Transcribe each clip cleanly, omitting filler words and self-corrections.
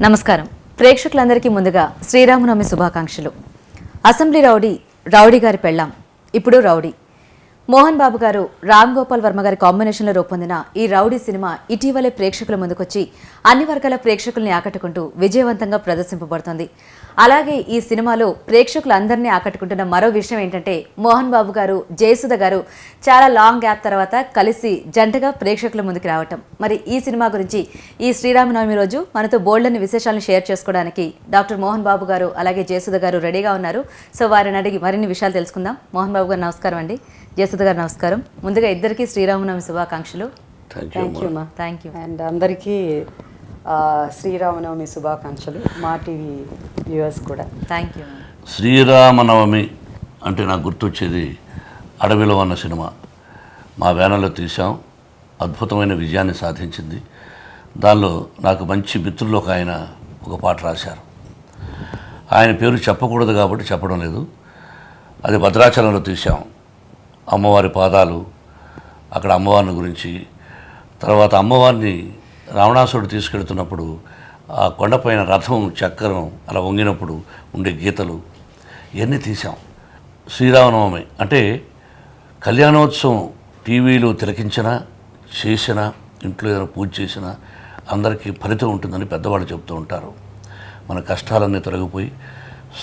నమస్కారం ప్రేక్షకులందరికీ ముందుగా శ్రీరామనవమి శుభాకాంక్షలు. అసెంబ్లీ రౌడీ గారి పెళ్ళాం, ఇప్పుడు రౌడీ. మోహన్ బాబు గారు రామ్ గోపాల్ వర్మ గారి కాంబినేషన్లో రూపొందిన ఈ రౌడీ సినిమా ఇటీవలే ప్రేక్షకుల ముందుకొచ్చి అన్ని వర్గాల ప్రేక్షకుల్ని ఆకట్టుకుంటూ విజయవంతంగా ప్రదర్శింపబడుతోంది. అలాగే ఈ సినిమాలో ప్రేక్షకులందరినీ ఆకట్టుకుంటున్న మరో విషయం ఏంటంటే మోహన్ బాబు గారు, జయసుధ గారు చాలా లాంగ్ గ్యాప్ తర్వాత కలిసి జంటగా ప్రేక్షకుల ముందుకు రావటం. మరి ఈ సినిమా గురించి ఈ శ్రీరామనవమి రోజు మనతో బోల్డన్ని విశేషాలను షేర్ చేసుకోవడానికి డాక్టర్ మోహన్ బాబు గారు అలాగే జయసుధ గారు రెడీగా ఉన్నారు. సో వారిని అడిగి మరిన్ని విషయాలు తెలుసుకుందాం. మోహన్ బాబు గారు నమస్కారం అండి, జయసుధ గారు నమస్కారం. ముందుగా ఇద్దరికి శ్రీరామనవమి శుభాకాంక్షలు. థ్యాంక్ యూ అండ్ అందరికీ శ్రీరామనవమి శుభాకాంక్షలు, మా టీవీ వ్యూవర్స్ కూడా థ్యాంక్ యూ. శ్రీరామనవమి అంటే నాకు గుర్తొచ్చేది అడవిలో అన్న సినిమా. మా బ్యానర్లో తీసాం, అద్భుతమైన విజయాన్ని సాధించింది. దానిలో నాకు మంచి మిత్రులు ఆయన ఒక పాట రాశారు. ఆయన పేరు చెప్పకూడదు కాబట్టి చెప్పడం లేదు. అది భద్రాచలంలో తీసాం. అమ్మవారి పాదాలు, అక్కడ అమ్మవారిని గురించి, తర్వాత అమ్మవారిని రావణాసురుడు తీసుకెళ్తున్నప్పుడు ఆ కొండపైన రథం చక్రం అలా వంగినప్పుడు ఉండే గీతలు ఇవన్నీ తీసాం. శ్రీరామనవమి అంటే కళ్యాణోత్సవం టీవీలో తిలకించినా చేసినా ఇంట్లో ఏదైనా పూజ చేసినా అందరికీ ఫలితం ఉంటుందని పెద్దవాళ్ళు చెప్తూ ఉంటారు. మన కష్టాలన్నీ తొలగిపోయి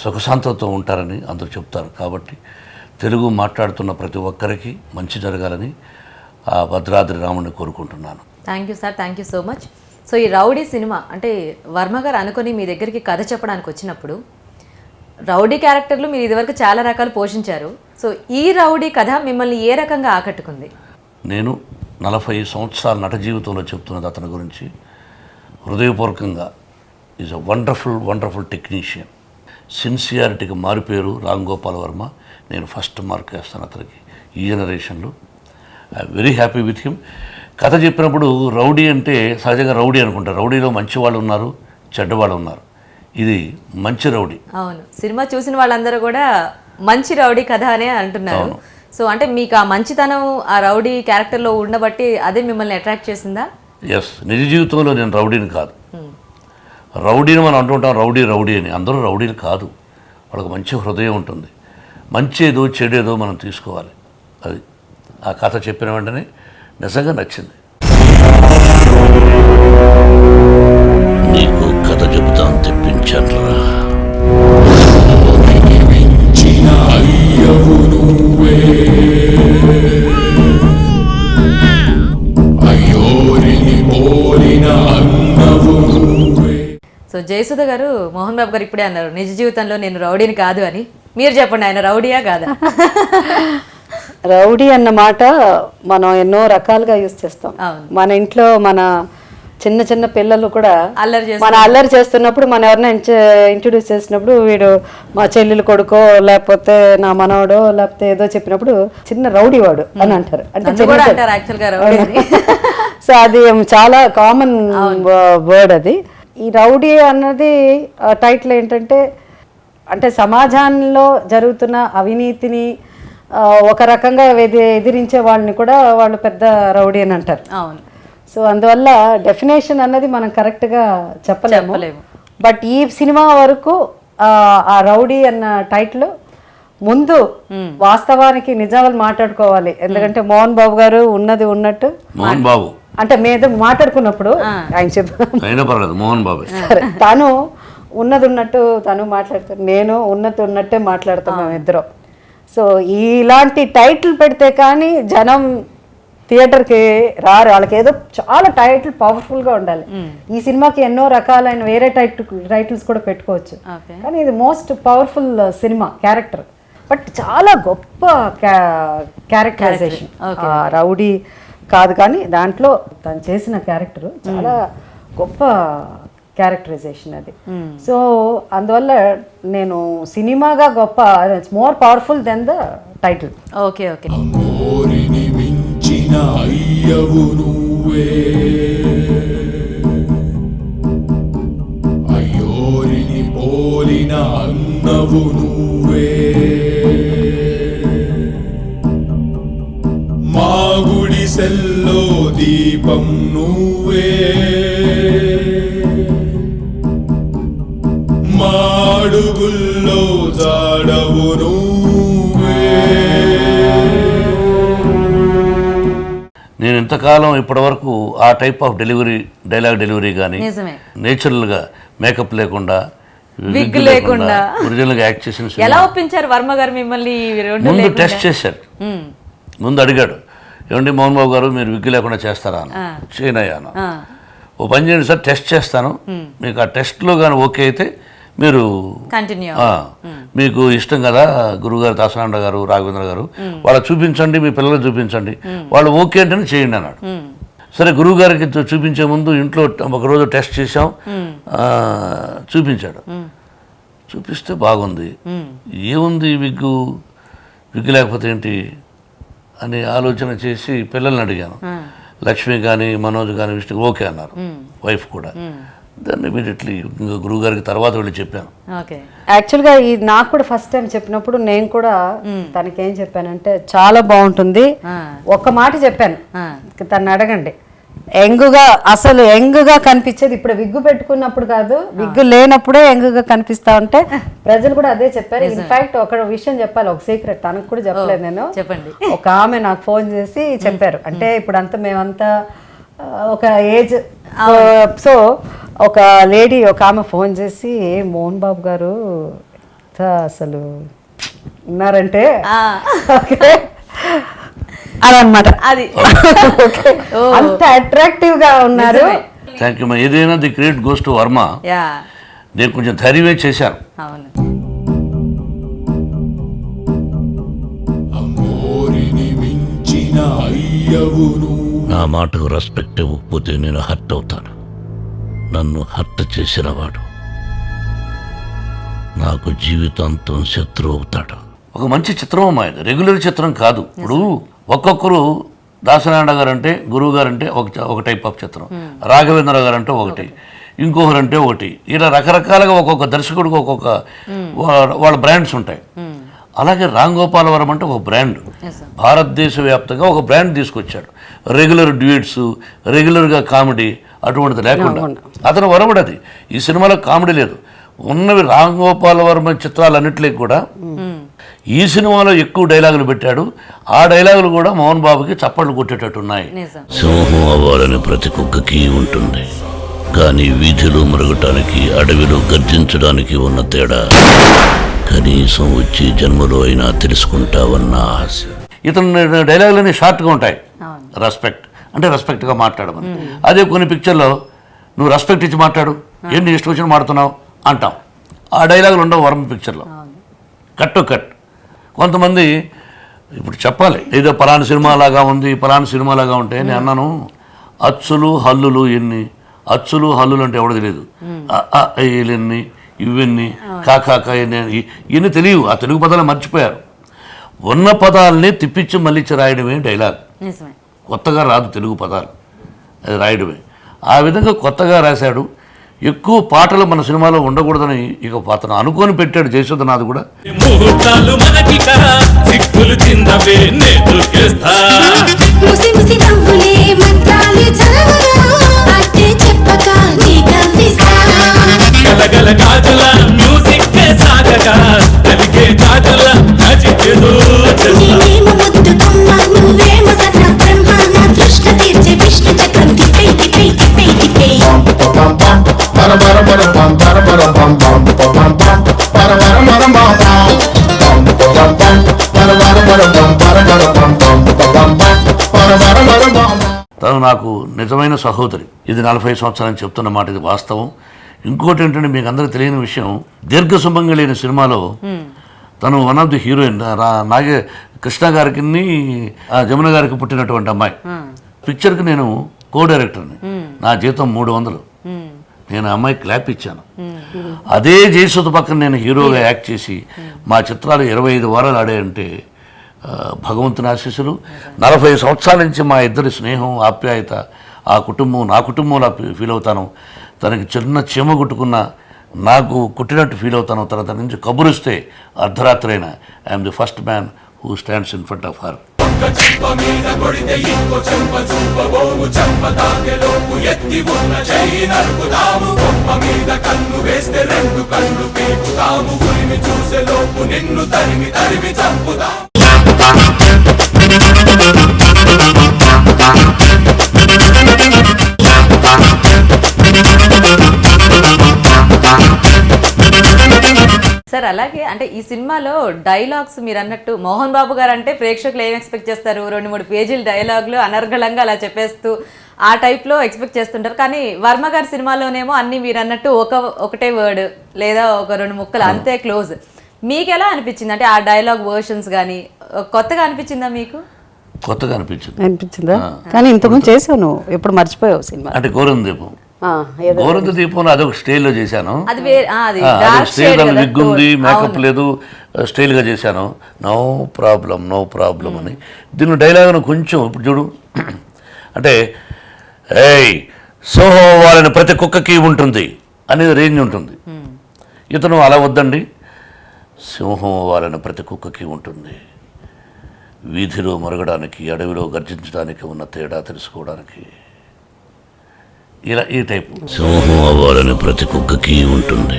సుఖశాంతంతో ఉంటారని అందరూ చెప్తారు. కాబట్టి తెలుగు మాట్లాడుతున్న ప్రతి ఒక్కరికి మంచి జరగాలని ఆ భద్రాద్రి రాముడిని కోరుకుంటున్నాను. Thank you sir, thank you so much. So ఈ రౌడీ సినిమా అంటే వర్మ గారు అనుకొని మీ దగ్గరికి కథ చెప్పడానికి వచ్చినప్పుడు రౌడీ క్యారెక్టర్లు మీరు ఇదివరకు చాలా రకాలు పోషించారు. సో ఈ రౌడీ కథ మిమ్మల్ని ఏ రకంగా ఆకట్టుకుంది? నేను 40 సంవత్సరాల నట జీవితంలో చెప్తున్నది అతని గురించి. హృదయపూర్వకంగా ఈజ్ అ వండర్ఫుల్ టెక్నీషియన్. సిన్సియారిటీకి మారిపోయారు రామ్ గోపాల్ వర్మ. నేను ఫస్ట్ మార్క్ వేస్తాను అతనికి ఈ జనరేషన్లో. I'm very happy with him. కథ చెప్పినప్పుడు రౌడీ అంటే సహజంగా రౌడీ అనుకుంటారు. రౌడీలో మంచి వాళ్ళు ఉన్నారు, చెడ్డవాళ్ళు ఉన్నారు. ఇది మంచి రౌడీ. అవును, సినిమా చూసిన వాళ్ళందరూ కూడా మంచి రౌడీ కథ అనే అంటున్నారు. సో అంటే మీకు ఆ మంచితనం ఆ రౌడీ క్యారెక్టర్లో ఉండబట్టి అదే మిమ్మల్ని అట్రాక్ట్ చేసిందా? ఎస్, నిజ జీవితంలో నేను రౌడీని కాదు. రౌడీని మనం అంటుంటాం రౌడీ అని. అందరూ రౌడీని కాదు. వాళ్ళకి మంచి హృదయం ఉంటుంది. మంచేదో చెడేదో మనం తీసుకోవాలి. అది ఆ కథ చెప్పిన వెంటనే నిజంగా నచ్చింది. నీకు కథ చెబుతాను, తెప్పించాను రా. సో జయసుధ గారు, మోహన్ బాబు గారు ఇప్పుడే అన్నారు నిజ జీవితంలో నేను రౌడీని కాదు అని. మీరు చెప్పండి, ఆయన రౌడీయా కాదా? రౌడీ అన్న మాట మనం ఎన్నో రకాలుగా యూజ్ చేస్తాం. మన ఇంట్లో మన చిన్న చిన్న పిల్లలు కూడా అల్లరి చేస్తున్నప్పుడు మనం ఎవరైనా ఇంట్రడ్యూస్ చేసినప్పుడు వీడు మా చెల్లెలు కొడుకో లేకపోతే నా మనవడో లేకపోతే ఏదో చెప్పినప్పుడు చిన్న రౌడీ వాడు అని అంటారు. అంటే సో అది చాలా కామన్ వర్డ్. అది ఈ రౌడీ అన్నది టైటిల్ ఏంటంటే అంటే సమాజంలో జరుగుతున్న అవినీతిని ఒక రకంగా ఎదిరించే వాళ్ళని కూడా వాళ్ళు పెద్ద రౌడీ అని అంటారు. అవును. సో అందువల్ల డెఫినేషన్ అన్నది మనం కరెక్ట్గా చెప్పలేము. బట్ ఈ సినిమా వరకు ఆ రౌడీ అన్న టైటిల్ ముందు వాస్తవానికి నిజాలు మాట్లాడుకోవాలి. ఎందుకంటే మోహన్ బాబు గారు ఉన్నది ఉన్నట్టు మోహన్ బాబు అంటే మీద మాట్లాడుకున్నప్పుడు ఆయన చెప్పారు మోహన్ బాబు సరే తను ఉన్నది ఉన్నట్టు తను మాట్లాడతారు, నేను ఉన్నట్టే మాట్లాడతాం మేము ఇద్దరం. సో ఇలాంటి టైటిల్ పెడితే కానీ జనం థియేటర్కి రారు. వాళ్ళకి ఏదో చాలా టైటిల్ పవర్ఫుల్గా ఉండాలి. ఈ సినిమాకి ఎన్నో రకాలైన వేరే టైటిల్స్ కూడా పెట్టుకోవచ్చు, కానీ ఇది most powerful cinema character. But చాలా గొప్ప క్యారెక్టరైజేషన్. రౌడీ కాదు కానీ దాంట్లో తను చేసిన క్యారెక్టర్ చాలా గొప్ప క్యారెక్టరైజేషన్ అది. సో అందువల్ల నేను సినిమాగా గొప్ప, it's more powerful than the title. Okay okay. గుడిసెల్లో దీపం నువ్వే, అడుగుల్లో జాడవు నువ్వే. నేను ఇంతకాలం ఇప్పటివరకు ఆ టైప్ ఆఫ్ డైలాగ్ డెలివరీ కానీ నిజమే. నేచురల్గా మేకప్ లేకుండా విగ్ లేకుండా ఒరిజినల్గా యాక్ట్ చేసిన ఎలా ఒప్పించారు వర్మ గారు మిమ్మల్ని ఈ రెండు ముందు లేకుండా? టెస్ట్ చేశారు. ముందు అడిగాడు, ఏమండి మోహన్ బాబు గారు మీరు విగ్ లేకుండా చేస్తారా అని. చేయనయ్యాను. ఓ పని చేయండి సార్, టెస్ట్ చేస్తాను, మీకు ఆ టెస్ట్లో కానీ ఓకే అయితే మీరు కంటిన్యూ. మీకు ఇష్టం కదా గురుగారు దాసనారాయణ గారు రాఘవేంద్ర గారు, వాళ్ళకి చూపించండి, మీ పిల్లలకు చూపించండి, వాళ్ళు ఓకే అంటేనే చేయండి అన్నాడు. సరే గురువు గారికి చూపించే ముందు ఇంట్లో ఒకరోజు టెస్ట్ చేసాం, చూపించాడు. చూపిస్తే బాగుంది, ఏముంది విగ్గు లేకపోతే ఏంటి అని ఆలోచన చేసి పిల్లల్ని అడిగాను. లక్ష్మి కానీ మనోజ్ కానీ విష్ణు ఓకే అన్నారు, వైఫ్ కూడా. దాన్ని ఇమీడియట్లీ ఇంకా గురువు గారికి తర్వాత వెళ్ళి చెప్పాను. యాక్చువల్గా ఇది నాకు కూడా ఫస్ట్ టైం చెప్పినప్పుడు నేను కూడా తనకి ఏం చెప్పానంటే చాలా బాగుంటుంది, ఒక్క మాట చెప్పాను, తను అడగండి. అసలు యంగ్గా కనిపించేది ఇప్పుడు విగ్గు పెట్టుకున్నప్పుడు కాదు, విగ్గు లేనప్పుడే యంగ్గా కనిపిస్తా ఉంటే ప్రజలు కూడా అదే చెప్పారు. ఇన్ఫాక్ట్ ఒక విషయం చెప్పాలి, ఒక సీక్రెట్ తనకు కూడా చెప్పలేదు నేను. చెప్పండి. ఒక ఆమె నాకు ఫోన్ చేసి చెప్పారు, అంటే ఇప్పుడంతా మేమంతా ఒక ఏజ్, సో ఒక లేడీ ఒక ఆమె ఫోన్ చేసి మోహన్ బాబు గారు అసలు ఉన్నారంటే అదనమాట, అది అంత అట్రాక్టివ్ గా ఉన్నారు. Thank you. ఏదైనా the credit goes to Varma. నేను కొంచెం ధైర్యమే చేశాను. అమ్మోరిని మించిన అయ్యవు నువ్వు. నా మాటకు రెస్పెక్ట్ ఇవ్వకపోతే నేను హర్ట్ అవుతాను. నన్ను హర్ట్ చేసిన వాడు నాకు జీవితాంతం శత్రువు అవుతాడు. ఒక మంచి చిత్రం అమ్మా, ఇది రెగ్యులర్ చిత్రం కాదు. ఇప్పుడు ఒక్కొక్కరు దాసనారాయణ గారు అంటే, గురువు గారు అంటే ఒక టైప్ ఆఫ్ చిత్రం, రాఘవేంద్ర గారు అంటే ఒకటి, ఇంకొకరంటే ఒకటి, ఇలా రకరకాలుగా ఒక్కొక్క దర్శకుడికి ఒక్కొక్క వాళ్ళ బ్రాండ్స్ ఉంటాయి. అలాగే రామ్ గోపాల్ వర్మ అంటే ఒక బ్రాండ్, భారతదేశ వ్యాప్తంగా ఒక బ్రాండ్ తీసుకొచ్చాడు. రెగ్యులర్ డ్యూయట్స్, రెగ్యులర్గా కామెడీ అటువంటిది లేకుండా అతను వరబడది. ఈ సినిమాలో కామెడీ లేదు, ఉన్నవి రామ్ గోపాల్ వర్మ చిత్రాలన్నింటిలో కూడా ఈ సినిమాలో ఎక్కువ డైలాగులు పెట్టాడు. ఆ డైలాగులు కూడా మోహన్ బాబుకి చప్పట్లు కొట్టేటట్టున్నాయి. సింహం అవ్వాలని ప్రతి కుక్కకి ఉంటుంది, కానీ వీధిలో మరగటానికి అడవిలో గర్జించడానికి ఉన్న తేడా కనీసం వచ్చి జన్మలో అయినా తెలుసుకుంటావన్న ఆశ. ఇతను డైలాగులన్నీ షార్ట్గా ఉంటాయి. రెస్పెక్ట్ అంటే రెస్పెక్ట్గా మాట్లాడమని. అదే కొన్ని పిక్చర్లో నువ్వు రెస్పెక్ట్ ఇచ్చి మాట్లాడు, ఏంటి ఇష్టం వచ్చిన మాడుతున్నావు అంటాం. ఆ డైలాగులు ఉండవు వర్మ పిక్చర్లో, కట్ టు కట్. కొంతమంది ఇప్పుడు చెప్పాలి, ఏదో పలానా సినిమా లాగా ఉంది, పలానా సినిమా లాగా ఉంటే నేను అన్నాను, అచ్చులు హల్లులు ఎన్ని, అచ్చులు హల్లులు అంటే ఎవడో తెలియదు, ఎన్ని ఇవన్నీ కాకాక ఇవన్నీ తెలియవు. ఆ తెలుగు పదాలు మర్చిపోయారు. ఉన్న పదాలని తిప్పించి మళ్ళీ రాయడమే డైలాగ్. కొత్తగా రాదు తెలుగు పదాలు, అది రాయడమే. ఆ విధంగా కొత్తగా రాశాడు. ఎక్కువ పాటలు మన సినిమాలో ఉండకూడదని ఇక అతను అనుకొని పెట్టాడు. జయసుధనాథ్ కూడా తను నాకు నిజమైన సహోదరి. ఇది 40 సంవత్సరాలు చెప్తున్న మాట, ఇది వాస్తవం. ఇంకోటి ఏంటంటే మీకు అందరికి తెలియని విషయం, దీర్ఘ సుమంగళి సినిమాలో తను one of the heroine. Krishna గారికి జమున గారికి పుట్టినటువంటి అమ్మాయి. పిక్చర్కి నేను కో డైరెక్టర్ని, నా జీతం 300. నేను ఆ అమ్మాయి క్లాప్ ఇచ్చాను. అదే జయసుధ పక్కన నేను హీరోగా యాక్ట్ చేసి మా చిత్రాలు 25 వారాలు ఆడాయంటే భగవంతుని ఆశీస్సులు. 40 సంవత్సరాల నుంచి మా ఇద్దరి స్నేహం, ఆప్యాయత, ఆ కుటుంబం నా కుటుంబంలో ఫీల్ అవుతాను. తనకి చిన్న చీమ కుట్టుకున్న నాకు కుట్టినట్టు ఫీల్ అవుతాను. తన నుంచి కబురిస్తే అర్ధరాత్రి అయినా I'm the first man who stands in front of her. ఒక్క చెంప మీద కొడితే ఇంకో చెంప చూపబోము చెంప తాకెలోపు ఎత్తి ఉన్న చెయ్యి నరుకుతాము బొమ్మ మీద కన్ను వేస్తే రెండు కళ్ళు పీకుతాము ఉరిమి చూసే లోపు నిన్ను తరిమి తరిమి చంపుతాము సార్ అలాగే అంటే ఈ సినిమాలో డైలాగ్స్ మీరు అన్నట్టు మోహన్ బాబు గారు అంటే ప్రేక్షకులు ఏం ఎక్స్పెక్ట్ చేస్తారు, 2-3 పేజీల డైలాగులు అనర్గళంగా అలా చెప్పేస్తూ ఆ టైప్లో ఎక్స్పెక్ట్ చేస్తుంటారు. కానీ వర్మ గారి సినిమాలోనేమో అన్ని మీరు అన్నట్టు ఒకటే వర్డ్ లేదా ఒక 2 ముక్కలు అంతే క్లోజ్. మీకు ఎలా అనిపించింది అంటే ఆ డైలాగ్ వర్షన్స్ కానీ కొత్తగా అనిపించిందా మీకు? కొత్తగా అనిపించిందా? కానీ ఇంతకుముందు చేసావు నువ్వు, ఎప్పుడు మర్చిపోయావు సినిమా అంటే గోరందీపం. గోరంత దీపం అదొక స్టైల్లో చేశాను. స్టైల్ విగ్ ఉంది, మేకప్ లేదు, స్టైల్గా చేశాను. నో ప్రాబ్లం అని. దీని డైలాగ్ కొంచెం ఇప్పుడు చూడు అంటే ఏయ్ సోహో వాళ్ళని ప్రతి కుక్కకి ఉంటుంది అనేది రేంజ్ ఉంటుంది. ఇతను అలా వద్దండి, సింహం వాళ్ళని ప్రతి కుక్కకి ఉంటుంది, వీధిలో మరగడానికి అడవిలో గర్జించడానికి ఉన్న తేడా తెలుసుకోవడానికి, ఇలా ఈ టైపు. సింహం అవ్వాలని ప్రతి కుక్కకి ఉంటుంది,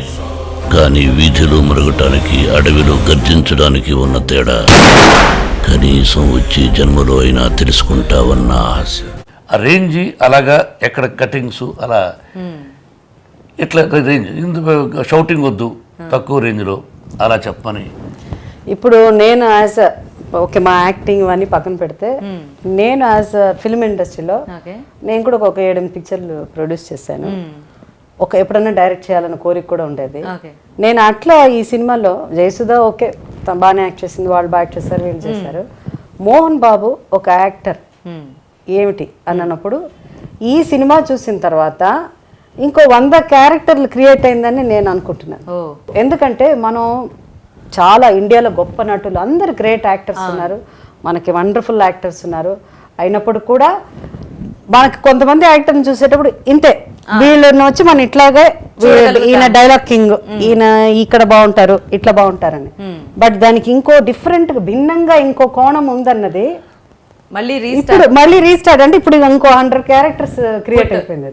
కానీ వీధిలో మరగటానికి అడవిలో గర్జించడానికి ఉన్న తేడా కనీసం వచ్చే జన్మలో అయినా తెలుసుకుంటావన్న ఆశ. ఆ రేంజ్ అలాగా, ఎక్కడ కటింగ్స్ అలా ఇట్లా రేంజ్, షౌటింగ్ వద్దు, తక్కువ రేంజ్లో అలా చెప్పని. ఇప్పుడు నేను యాజ్ ఓకే మా యాక్టింగ్ ఇవన్నీ పక్కన పెడితే నేను యాజ్ ఫిల్మ్ ఇండస్ట్రీలో నేను కూడా ఒక 7-8 పిక్చర్లు ప్రొడ్యూస్ చేశాను. ఎప్పుడన్నా డైరెక్ట్ చేయాలన్న కోరిక కూడా ఉండేది. నేను అట్లా ఈ సినిమాలో జయసుధ ఓకే బాగానే యాక్ట్ చేసింది, వాళ్ళు బాగా యాక్ట్ చేశారు, వీళ్ళు చేశారు. మోహన్ బాబు ఒక యాక్టర్ ఏమిటి అన్నప్పుడు ఈ సినిమా చూసిన తర్వాత ఇంకో 100 క్యారెక్టర్లు క్రియేట్ అయిందని నేను అనుకుంటున్నాను. ఎందుకంటే మనం చాలా ఇండియాలో గొప్ప నటులు అందరు గ్రేట్ యాక్టర్స్ ఉన్నారు, మనకి వండర్ఫుల్ యాక్టర్స్ ఉన్నారు. అయినప్పుడు కూడా మనకి కొంతమంది యాక్టర్ని చూసేటప్పుడు ఇంతే, వీళ్ళని వచ్చి మనం ఇట్లాగే ఈయన డైలాగ్ కింగ్, ఈయన ఇక్కడ బాగుంటారు ఇట్లా బాగుంటారని. బట్ దానికి ఇంకో డిఫరెంట్ భిన్నంగా ఇంకో కోణం ఉందన్నది మళ్ళీ రీస్టార్ట్ అంటే ఇప్పుడు ఇంకో 100 క్యారెక్టర్స్ క్రియేట్ అయిపోయింది.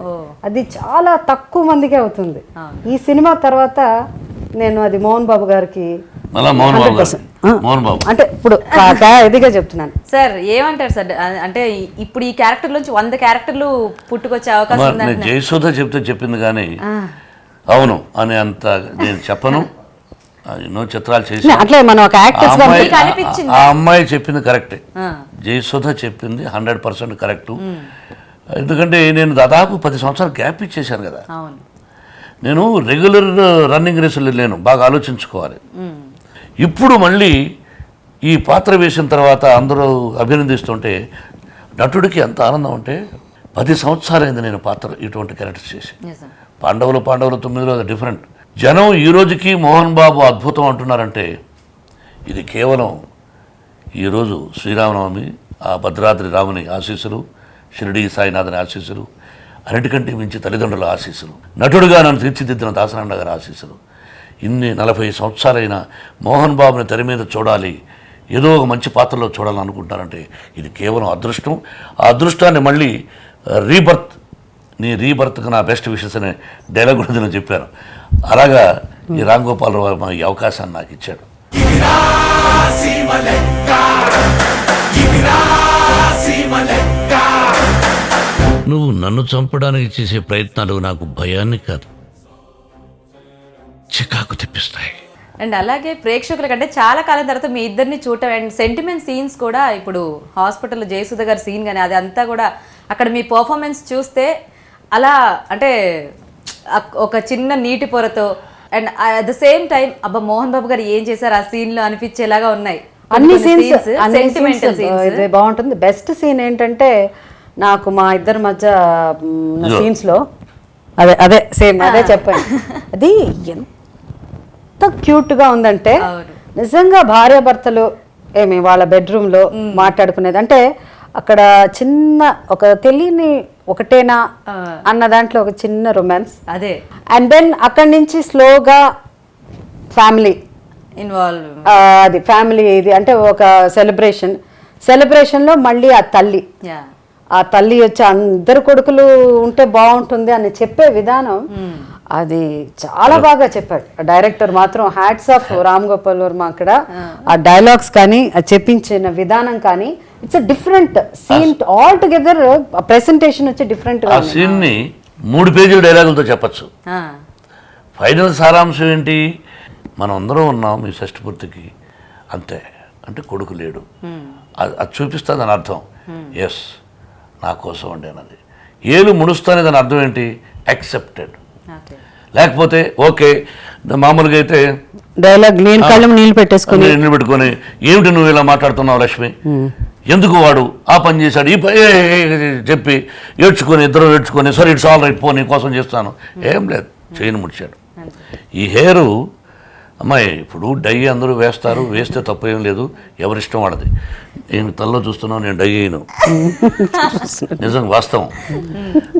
అది చాలా తక్కువ మందికి అవుతుంది. ఈ సినిమా తర్వాత నేను అది మోహన్ బాబు గారికి అంటే ఇప్పుడు ఇదిగా చెప్తున్నాను. సార్ ఏమంటారు సార్, అంటే ఇప్పుడు ఈ క్యారెక్టర్ నుంచి 100 క్యారెక్టర్లు పుట్టుకొచ్చే అవకాశం ఉంది. జయసుధ చెప్పింది కానీ అవును అని అంత నేను చెప్పను. ఎన్నో చిత్రాలు చేసి ఆ అమ్మాయి చెప్పింది కరెక్టే, జయసుధ చెప్పింది 100% కరెక్ట్. ఎందుకంటే నేను దాదాపు 10 సంవత్సరాలు గ్యాప్ ఇచ్చేసాను కదా. నేను రెగ్యులర్ రన్నింగ్ రేసులు లేను, బాగా ఆలోచించుకోవాలి. ఇప్పుడు మళ్ళీ ఈ పాత్ర వేసిన తర్వాత అందరూ అభినందిస్తుంటే నటుడికి ఎంత ఆనందం అంటే 10 సంవత్సరాలైంది నేను పాత్ర ఇటువంటి క్యారెక్టర్స్ చేసి. పాండవులు 9లో అది డిఫరెంట్. జనం ఈ రోజుకి మోహన్ బాబు అద్భుతం అంటున్నారంటే ఇది కేవలం ఈరోజు శ్రీరామనవమి, ఆ భద్రాద్రి రాముని ఆశీస్సులు, షిరిడి సాయినాథుని ఆశీస్సులు, అన్నిటికంటే మించి తల్లిదండ్రుల ఆశీస్సులు, నటుడుగా నన్ను తీర్చిదిద్దిన దాసనారాయణ గారి ఆశీస్సులు. ఇన్ని 40 సంవత్సరాలైన మోహన్ బాబుని తెర మీద చూడాలి, ఏదో ఒక మంచి పాత్రలో చూడాలని అనుకుంటారంటే ఇది కేవలం అదృష్టం. ఆ అదృష్టాన్ని మళ్ళీ రీబర్త్, నీ రీబర్త్కి నా బెస్ట్ విషెస్ అనే డైలాగ్ కూడా నేను చెప్పాను. అలాగా ఈ రామ్ గోపాల్ వర్మ ఈ అవకాశాన్ని నాకు ఇచ్చాడు. నువ్వు నన్ను చంపడానికి చేసే ప్రయత్నాలు నాకు భయాన్ని కాదు, చికాకు తెప్పిస్తాయి. అండ్ అలాగే ప్రేక్షకుల కంటే చాలా కాలం తర్వాత మీ ఇద్దరిని చూడటం అండ్ సెంటిమెంట్ సీన్స్ కూడా, ఇప్పుడు హాస్పిటల్లో జయసుధ గారి సీన్ కానీ అది అంతా కూడా అక్కడ మీ పర్ఫార్మెన్స్ చూస్తే అలా అంటే ఒక చిన్న నీటి పొరతో and at the same time అబ్బా మోహన్ బాబు గారు ఏం చేశారు ఆ సీన్ లో అనిపించేలాగా ఉన్నాయి. అన్ని సీన్స్ బాగుంటుంది. బెస్ట్ సీన్ ఏంటంటే నాకు మా ఇద్దరి మధ్య సీన్స్ లో అదే సేమ్ అదే చెప్పండి, అది ఎంత క్యూట్ గా ఉందంటే నిజంగా భార్యాభర్తలు ఏమి వాళ్ళ బెడ్రూమ్ లో మాట్లాడుకునేది. అంటే అక్కడ చిన్న ఒక తెలియని ఒకటేనా అన్న దాంట్లో ఒక చిన్న రొమాన్స్, అదే. అండ్ దెన్ అక్కడి నుంచి స్లోగా ఫ్యామిలీ ఇన్వాల్వ్, అది ఫ్యామిలీ ఇది అంటే ఒక సెలబ్రేషన్ సెలబ్రేషన్లో మళ్ళీ ఆ తల్లి యా ఆ తల్లి వచ్చి అందరు కొడుకులు ఉంటే బాగుంటుంది అని చెప్పే విధానం అది చాలా బాగా చెప్పాడు డైరెక్టర్. మాత్రం హ్యాట్స్ ఆఫ్ రామ్ గోపాల్ వర్మ. అక్కడ ఆ డైలాగ్స్ కానీ ఆ చెప్పించిన విధానం కానీ it's a different seen all together. Presentation వచ్చి డిఫరెంట్ ఆ సీన్ ని 3 పేజీల డైలాగులతో చెప్పచ్చు. ఫైనల్ సారాంశం ఏంటి? మనం అందరం ఉన్నాం మీ షష్ఠి పూర్తికి, అంతే. అంటే కొడుకు లేడు, అది చూపిస్తుంది అని అర్థం. ఎస్, నా కోసం ఉండేనది. ఏలు ముడుస్తానే దాని అర్థం ఏంటి? యాక్సెప్టెడ్. లేకపోతే ఓకే, మామూలుగా అయితే డైలాగ్ నేను కళ్ళం నీళ్ళు పెట్టుకొని ఏమిటి నువ్వు ఇలా మాట్లాడుతున్నావు లక్ష్మి, ఎందుకు వాడు ఆ పని చేశాడు ఈ పని చెప్పి ఇద్దరు ఏడ్చుకొని సరే ఇట్స్ ఆల్ రైట్ పో నీ కోసం చేస్తాను. ఏం లేదు, చేయను ముడిచాడు. ఈ హెయిర్ అమ్మాయి ఇప్పుడు డై అందరూ వేస్తారు, వేస్తే తప్పు ఏం లేదు, ఎవరిష్టం వాడది. నేను తల్లో చూస్తున్నావు, నేను డై వేయను, నిజంగా వాస్తవం.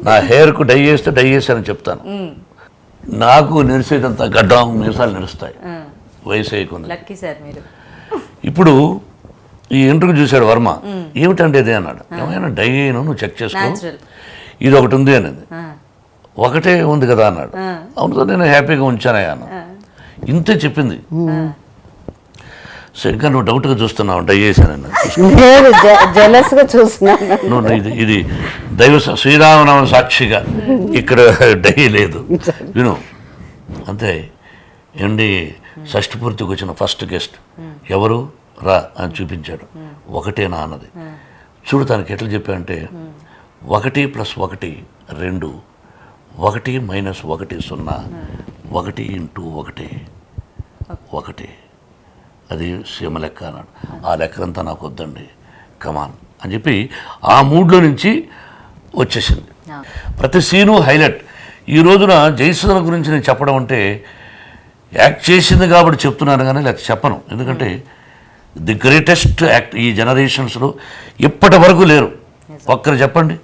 నా హెయిర్కు డై వేస్తే డై వేసానని చెప్తాను. నాకు నిరిసేదంతా గడ్డం మీసాలు నిరుస్తాయి వయసు అయ్యకుండా. ఇప్పుడు ఈ ఇంటర్వ్యూ చూశాడు వర్మ, ఏమిటంటే ఇదే అన్నాడు. ఏమైనా డై అయినా నువ్వు చెక్ చేసుకో, ఇది ఒకటి ఉంది అనేది. ఒకటే ఉంది కదా అన్నాడు. అవును, నేను హ్యాపీగా ఉంచానయ్యా అన్న. ఇంతే చెప్పింది. సో ఇంకా నువ్వు డౌట్గా చూస్తున్నావు డై చేశానన్న. నువ్వు ఇది దైవ శ్రీరామనామ సాక్షిగా ఇక్కడ డై లేదు విను అంతే. ఏంటి షష్ఠి పూర్తికి వచ్చిన ఫస్ట్ గెస్ట్ ఎవరు రా అని చూపించాడు. ఒకటేనా అన్నది. చూడు తనకి ఎట్లా చెప్పాడంటే 1 + 1 2, 1 - 1 0, 1 × 1 అది సీమ లెక్క అన్నాడు. ఆ లెక్కలంతా నాకు వద్దండి, కమాన్ అని చెప్పి ఆ మూడ్లో నుంచి వచ్చేసింది. ప్రతి సీను హైలైట్. ఈ రోజున జయసుధ గురించి నేను చెప్పడం అంటే యాక్ట్ చేసింది కాబట్టి చెప్తున్నాను కానీ లేకపోతే చెప్పను. ఎందుకంటే ది గ్రేటెస్ట్ యాక్ట్ ఈ జనరేషన్స్లో ఇప్పటి వరకు లేరు. ఒక్కరు చెప్పండి.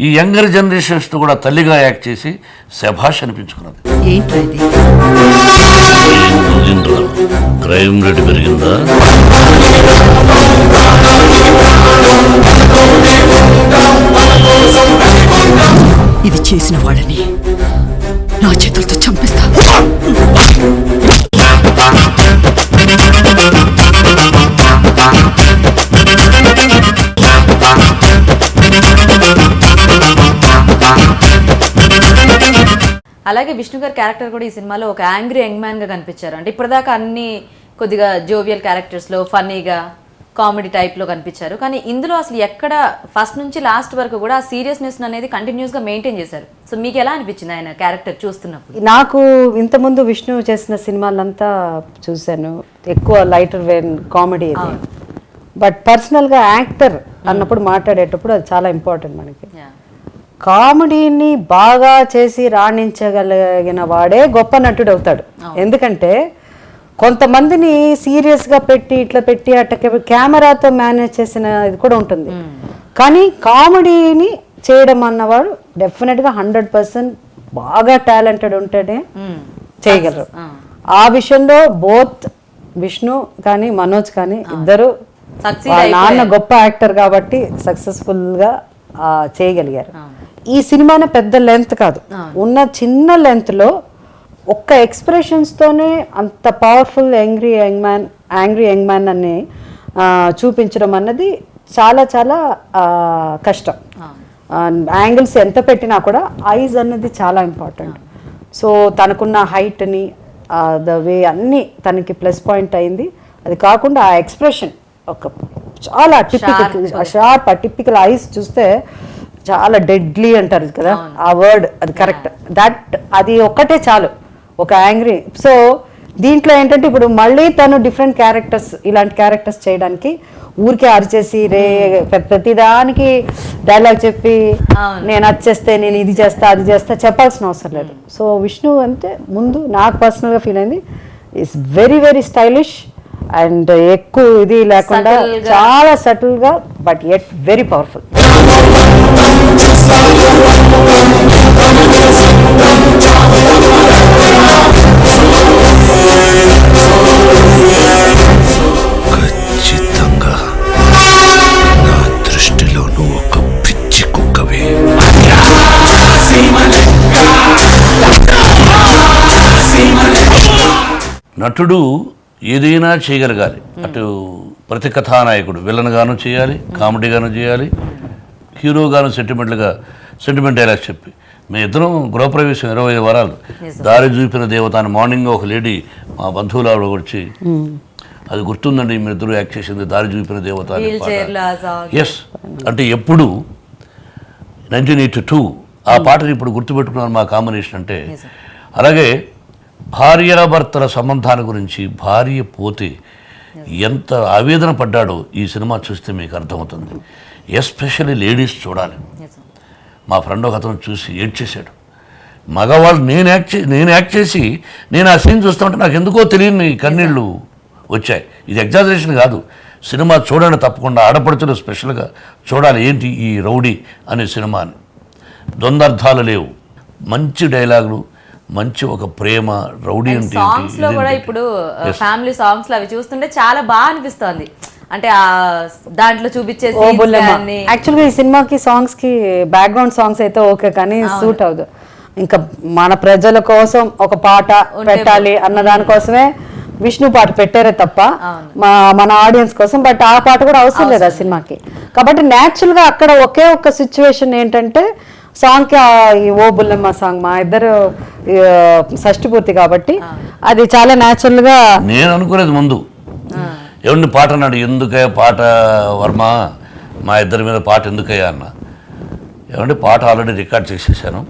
ఈ యంగర్ జనరేషన్స్తో కూడా తల్లిగా యాక్ట్ చేసి శభాష్ అనిపించుకున్నది. క్రైమ్ రేటు పెరిగిందా? ఇది చేసిన వాళ్ళని నా చేతులతో చంపిస్తా. అలాగే విష్ణు గారి క్యారెక్టర్ కూడా ఈ సినిమాలో ఒక యాంగ్రీ యంగ్ మ్యాన్ గా కనిపించారు. అంటే ఇప్పటిదాకా అన్ని కొద్దిగా జోవియల్ క్యారెక్టర్స్ లో ఫన్నీగా కామెడీ టైప్ లో కనిపించారు. కానీ ఇందులో అసలు ఎక్కడ ఫస్ట్ నుంచి లాస్ట్ వరకు కూడా ఆ సీరియస్నెస్ అనేది కంటిన్యూస్ గా మెయింటైన్ చేశారు. సో మీకు ఎలా అనిపించింది ఆయన క్యారెక్టర్ చూస్తున్నప్పుడు? నాకు ఇంతకుముందు విష్ణు చేసిన సినిమాలంతా చూశాను, ఎక్కువ లైటర్ వేన్ కామెడీ. బట్ పర్సనల్గా యాక్టర్ అన్నప్పుడు మాట్లాడేటప్పుడు అది చాలా ఇంపార్టెంట్ మనకి. కామెడీని బాగా చేసి రాణించగలిగిన వాడే గొప్ప నటుడు అవుతాడు. ఎందుకంటే కొంతమందిని సీరియస్గా పెట్టి ఇట్లా పెట్టి అట్ట కెమెరాతో మేనేజ్ చేసిన ఇది కూడా ఉంటుంది. కానీ కామెడీని చేయడం అన్నవాడు డెఫినెట్గా 100% బాగా టాలెంటెడ్ ఉంటేనే చేయగలరు. ఆ విషయంలో బోత్ విష్ణు కానీ మనోజ్ కానీ ఇద్దరు నాన్న గొప్ప యాక్టర్ కాబట్టి సక్సెస్ఫుల్గా చేయగలిగారు. ఈ సినిమానే పెద్ద లెంత్ కాదు, ఉన్న చిన్న లెంత్లో ఒక్క ఎక్స్ప్రెషన్స్తోనే అంత పవర్ఫుల్ యాంగ్రీ యంగ్ మ్యాన్ అని చూపించడం అన్నది చాలా చాలా కష్టం. యాంగిల్స్ ఎంత పెట్టినా కూడా ఐజ్ అన్నది చాలా ఇంపార్టెంట్. సో తనకున్న హైట్ని ద వే అన్నీ తనకి ప్లస్ పాయింట్ అయింది. అది కాకుండా ఆ ఎక్స్ప్రెషన్ ఒక చాలా టిపికల్ ఐస్ చూస్తే చాలా డెడ్లీ అంటారు కదా, ఆ వర్డ్ అది కరెక్ట్. అది ఒక్కటే చాలు ఒక యాంగ్రీ. సో దీంట్లో ఏంటంటే ఇప్పుడు మళ్ళీ తను డిఫరెంట్ క్యారెక్టర్స్, ఇలాంటి క్యారెక్టర్స్ చేయడానికి ఊరికే అరిచేసి ప్రతిదానికి డైలాగ్ చెప్పి నేను వచ్చేస్తే నేను ఇది చేస్తా అది చేస్తా చెప్పాల్సిన అవసరం లేదు. సో విష్ణు అంటే ముందు నాకు పర్సనల్గా ఫీల్ అయింది is very very stylish and ఎక్కువ ఇది లేకుండా చాలా సటిల్గా బట్ ఎట్ వెరీ పవర్ఫుల్. ఖచ్చితంగా నటుడు ఏదైనా చేయగలగాలి. అటు ప్రతి కథానాయకుడు విలన్గాను చేయాలి, కామెడీగాను చేయాలి, హీరోగాను సెంటిమెంట్ డైలాగ్స్ చెప్పి. మేము ఇద్దరం గృహప్రవేశం 25 వారాలు దారి చూపిన దేవత అని మార్నింగ్ ఒక లేడీ మా బంధువులు ఆవిడ వచ్చి, అది గుర్తుందండి మీ ఇద్దరు యాక్ట్ చేసింది దారి చూపిన దేవత అని పాట. ఎస్ అంటే ఎప్పుడు 1982 ఆ పాటని ఇప్పుడు గుర్తుపెట్టుకున్నాను మా కాంబినేషన్ అంటే. అలాగే భార్యాభర్తల సంబంధాల గురించి భార్య పోతే ఎంత ఆవేదన పడ్డాడో ఈ సినిమా చూస్తే మీకు అర్థమవుతుంది. ఎస్పెషల్లీ లేడీస్ చూడాలి. మా ఫ్రెండ్ ఒక అతను చూసి ఏడ్చేశాడు. మగవాళ్ళు నేను యాక్ట్ చేసి నేను ఆ సీన్ చూస్తుంటే నాకు ఎందుకో తెలియని కన్నీళ్ళు వచ్చాయి. ఇది ఎగ్జాజరేషన్ కాదు. సినిమా చూడండి తప్పకుండా, ఆడపడుచులు స్పెషల్గా చూడాలి. ఏంటి ఈ రౌడీ అనే సినిమాని, ద్వంద్వార్థాలు లేవు, మంచి డైలాగులు, మంచి ఒక ప్రేమ. రౌడీ అంటే సాంగ్స్ లో కూడా ఇప్పుడు ఫ్యామిలీ సాంగ్స్ అవి చూస్తుంటే చాలా బాగా అనిపిస్తుంది. అంటే ఆ దాంట్లో చూపించే యాక్చువల్గా ఈ సినిమాకి సాంగ్స్ కి బ్యాక్గ్రౌండ్ సాంగ్స్ అయితే ఓకే, కానీ సూట్ అవ్వదు. ఇంకా మన ప్రజల కోసం ఒక పాట పెట్టాలి అన్న దానికోసమే విష్ణు పాట పెట్టారే తప్ప మన ఆడియన్స్ కోసం. బట్ ఆ పాట కూడా అవసరం లేదు ఆ సినిమాకి. కాబట్టి న్యాచురల్ గా అక్కడ ఒకే ఒక్క సిచ్యువేషన్ ఏంటంటే సాంగ్ కి ఓ బుల్లమ్మ సాంగ్ మా ఇద్దరు షష్ఠి పూర్తి కాబట్టి అది చాలా న్యాచురల్ గా. నేను అనుకునేది ముందు ఎవరిని పాట అన్నాడు, ఎందుకయ్యా పాట వర్మ మా ఇద్దరి మీద పాట ఎందుకయ్యా అన్న. ఏమంటే పాట ఆల్రెడీ రికార్డ్ చేసేసాను,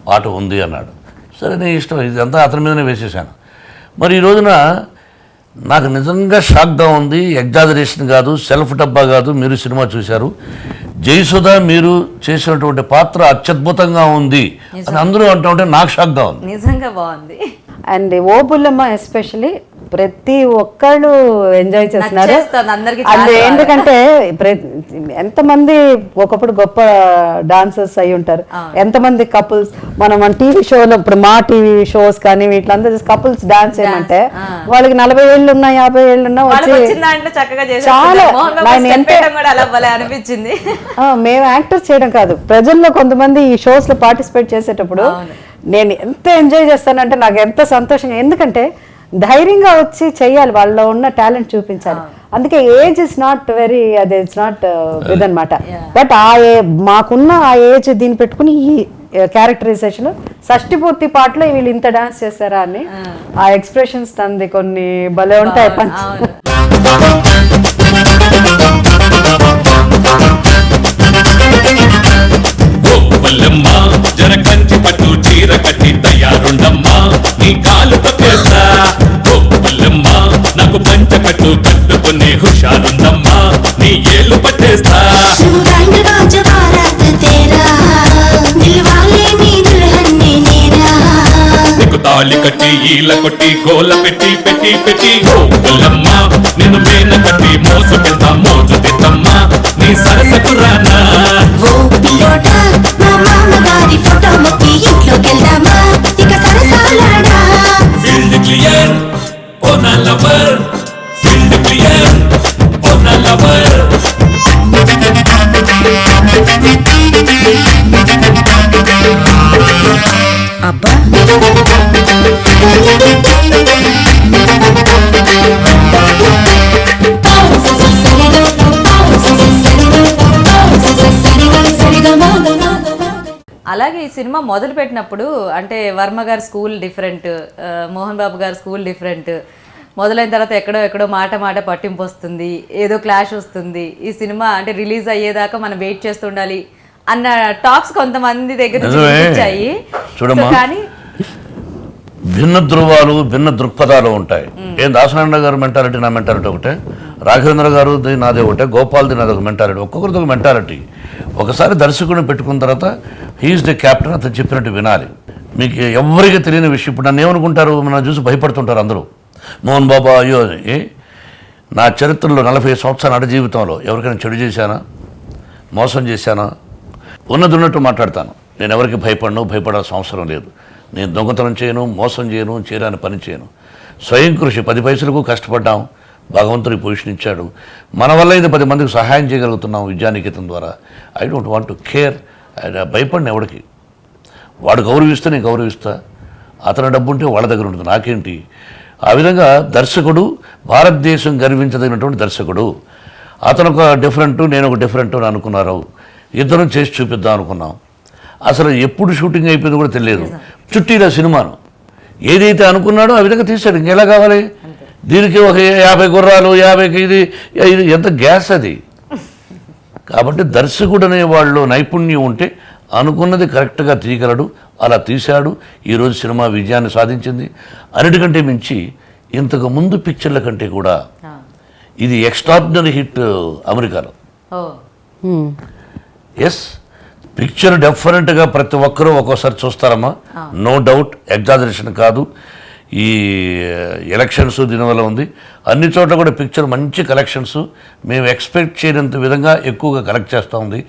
పాట ఉంది అన్నాడు. సరే నీ ఇష్టం, ఇదంతా అతని మీదనే వేసేసాను. మరి ఈ రోజున నాకు నిజంగా షాక్గా ఉంది. ఎగ్జాజరేషన్ కాదు, సెల్ఫ్ డబ్బా కాదు. మీరు సినిమా చూశారు, జయసుధ మీరు చేసినటువంటి పాత్ర అత్యద్భుతంగా ఉంది అని అందరూ అంటూ ఉంటే నాకు షాక్గా ఉంది. నిజంగా బాగుంది. అండ్ ఓ బుల్లమ్మ ఎస్పెషలీ ప్రతి ఒక్కళ్ళు ఎంజాయ్ చేస్తున్నారు. అది ఎందుకంటే ఎంతమంది ఒకప్పుడు గొప్ప డాన్సర్స్ అయి ఉంటారు, ఎంతమంది కపుల్స్ మనం టీవీ షోలో ఇప్పుడు మా టీవీ షోస్ కానీ వీటిలందరూ కపుల్స్ డాన్స్ చేయమంటే వాళ్ళకి 40 ఏళ్ళు ఉన్నా 50 ఏళ్ళు ఉన్నా వచ్చి చాలా అనిపించింది. మేము యాక్టర్స్ చేయడం కాదు, ప్రజల్లో కొంతమంది ఈ షోస్ లో పార్టిసిపేట్ చేసేటప్పుడు నేను ఎంత ఎంజాయ్ చేస్తానంటే నాకు ఎంత సంతోషంగా, ఎందుకంటే ధైర్యంగా వచ్చి చెయ్యాలి, వాళ్ళలో ఉన్న టాలెంట్ చూపించాలి. అందుకే ఏజ్ ఇస్ నాట్ వెరీ, అది ఇట్స్ నాట్ ఇదనమాట. బట్ మాకున్న ఆ ఏజ్ దీన్ని పెట్టుకుని ఈ క్యారెక్టరైజేషన్ షష్ఠి పూర్తి పాటలో వీళ్ళు ఇంత డాన్స్ చేస్తారా అని ఆ ఎక్స్ప్రెషన్స్ తంది కొన్ని భలే ఉంటాయి. జర కంచి పట్టు చీర కట్టి తయారుండమ్మా, నీ కాలు తొక్కేస్తా. గోపల్లమ్మా నాకు పంచ కట్టు కట్టుకునే హుషారుందమ్మా, నీ ఏళ్ళు పట్టేస్తా. నీకు తాళి కట్టి ఈల కొట్టి గోల పెట్టి పెట్టి పెట్టి గోపల్లమ్మా నిన్ను మేన కట్టి మోసు పెడతా మోజు తెద్దమ్మా, నీ సరసకు రానా. ఫీల్డ్ క్లియర్ ఓ నా లవర్, ఫీల్డ్ క్లియర్ ఓ నా లవర్. అబ్బా అలాగే ఈ సినిమా మొదలు పెట్టినప్పుడు అంటే వర్మ గారి స్కూల్ డిఫరెంట్, మోహన్ బాబు గారి స్కూల్ డిఫరెంట్. మొదలైన తర్వాత ఎక్కడో మాట పట్టింపు వస్తుంది, ఏదో క్లాష్ వస్తుంది. ఈ సినిమా అంటే రిలీజ్ అయ్యేదాకా మనం వెయిట్ చేస్తుండాలి అన్న టాక్స్ కొంతమంది దగ్గర వచ్చాయి. కానీ భిన్న ధృవాలు, భిన్న దృక్పథాలు ఉంటాయి. ఏం దాసనారాయణ గారు మెంటాలిటీ నా మెంటాలిటీ ఒకటే, రాఘవేంద్ర గారు నాదే ఒకటే, గోపాల్ది నాది ఒక మెంటాలిటీ, ఒక్కొక్కరిది ఒక మెంటాలిటీ. ఒకసారి దర్శకుడిని పెట్టుకున్న తర్వాత హీఈస్ ది క్యాప్టెన్, అతను చెప్పినట్టు వినాలి. మీకు ఎవరికి తెలియని విషయం, ఇప్పుడు నన్ను ఏమనుకుంటారు, నన్ను చూసి భయపడుతుంటారు అందరూ. మోహన్ బాబా అయ్యో, నా చరిత్రలో 40 సంవత్సరాల నడ జీవితంలో ఎవరికైనా చెడు చేశానా, మోసం చేశానా, ఉన్నట్టు మాట్లాడతాను. నేను ఎవరికి భయపడాల్సిన అవసరం లేదు. నేను దొంగతనం చేయను, మోసం చేయను, చేయరాని పని చేయను. స్వయం కృషి, 10 పైసలకు కష్టపడ్డాం, భగవంతుడి పొజిషన్ ఇచ్చాడు, మన వల్ల ఇది 10 మందికి సహాయం చేయగలుగుతున్నాం విద్యానికేతన్ ద్వారా. I don't want to care. భయపడిన ఎవడికి, వాడు గౌరవిస్తే నేను గౌరవిస్తా, అతని డబ్బు ఉంటే వాళ్ళ దగ్గర ఉంటుంది, నాకేంటి. ఆ విధంగా దర్శకుడు భారతదేశం గర్వించదగినటువంటి దర్శకుడు. అతను ఒక డిఫరెంట్, నేను ఒక డిఫరెంట్ అని అనుకున్నారు. ఇద్దరం చేసి చూపిద్దాం అనుకున్నాం. అసలు ఎప్పుడు షూటింగ్ అయిపోయిందో కూడా తెలియదు. చుట్టీల సినిమాను ఏదైతే అనుకున్నాడో ఆ విధంగా తీశాడు. ఇంకెలా కావాలి? దీనికి ఒక 50 గుర్రాలు, 50 ఇది ఎంత గ్యాస్ అది. కాబట్టి దర్శకుడు అనే వాళ్ళు నైపుణ్యం ఉంటే అనుకున్నది కరెక్ట్గా తీయగలడు. అలా తీశాడు. ఈరోజు సినిమా విజయాన్ని సాధించింది. అన్నిటికంటే మించి ఇంతకు ముందు పిక్చర్ల కంటే కూడా ఇది ఎక్స్ట్రాడినరీ హిట్ అమెరికాలో. ఎస్, పిక్చర్ డెఫినెట్గా ప్రతి ఒక్కరూ ఒక్కోసారి చూస్తారమ్మా, నో డౌట్, ఎగ్జాజరేషన్ కాదు. ఈ ఎలక్షన్స్ దీనివల్ల ఉంది. అన్ని చోట్ల కూడా పిక్చర్ మంచి కలెక్షన్స్, మేము ఎక్స్పెక్ట్ చేయనంత విధంగా ఎక్కువగా కలెక్ట్ చేస్తూ ఉంది.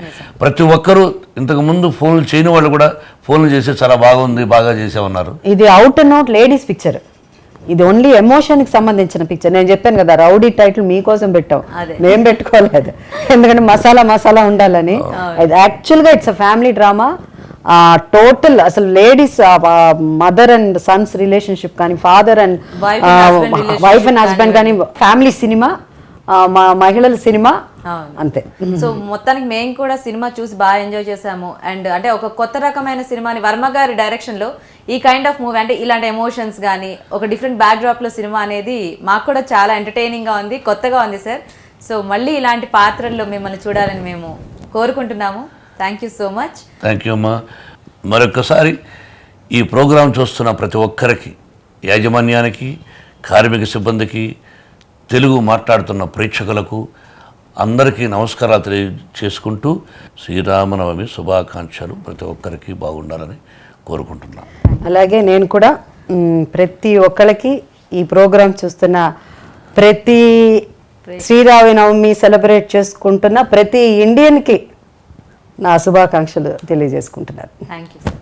ప్రతి ఒక్కరూ ఇంతకుముందు ఫోన్లు చేయని వాళ్ళు కూడా ఫోన్లు చేసి చాలా బాగుంది, బాగా చేసామన్నారు. ఇది out and out ladies picture. ఇది ఓన్లీ ఎమోషన్కి సంబంధించిన పిక్చర్. నేను చెప్పాను కదా, రౌడీ టైటిల్ మీకోసం పెట్టాం, మేము పెట్టుకోలేదు. ఎందుకంటే మసాలా ఉండాలని. యాక్చువల్గా it's a family drama. Total అసలు ladies mother and sons relationship కానీ, father and wife and husband కానీ, ఫ్యామిలీ సినిమా, మహిళల సినిమా అంతే. సో మొత్తానికి మేము కూడా సినిమా చూసి బాగా ఎంజాయ్ చేసాము. అండ్ అంటే ఒక కొత్త రకమైన సినిమాని వర్మ గారి డైరెక్షన్ లో ఈ కైండ్ ఆఫ్ మూవీ, అంటే ఇలాంటి ఎమోషన్స్ కానీ ఒక డిఫరెంట్ బ్యాక్ డ్రాప్ లో సినిమా అనేది మాకు కూడా చాలా ఎంటర్టైనింగ్ గా ఉంది, కొత్తగా ఉంది సార్. సో మళ్ళీ ఇలాంటి పాత్రల్లో మిమ్మల్ని చూడాలని మేము కోరుకుంటున్నాము. Thank you so much. Thank you అమ్మా. మరొకసారి ఈ ప్రోగ్రాం చూస్తున్న ప్రతి ఒక్కరికి, యాజమాన్యానికి, కార్మిక సిబ్బందికి, తెలుగు మాట్లాడుతున్న ప్రేక్షకులకు అందరికీ నమస్కారాలు తెలియజేసుకుంటూ శ్రీరామనవమి శుభాకాంక్షలు. ప్రతి ఒక్కరికి బాగుండాలని కోరుకుంటున్నాను. అలాగే నేను కూడా ప్రతి ఒక్కరికి, ఈ ప్రోగ్రాం చూస్తున్న ప్రతి శ్రీరామనవమి సెలబ్రేట్ చేసుకుంటున్న ప్రతి ఇండియన్కి నా శుభాకాంక్షలు తెలియజేసుకుంటున్నాను. Thank you sir.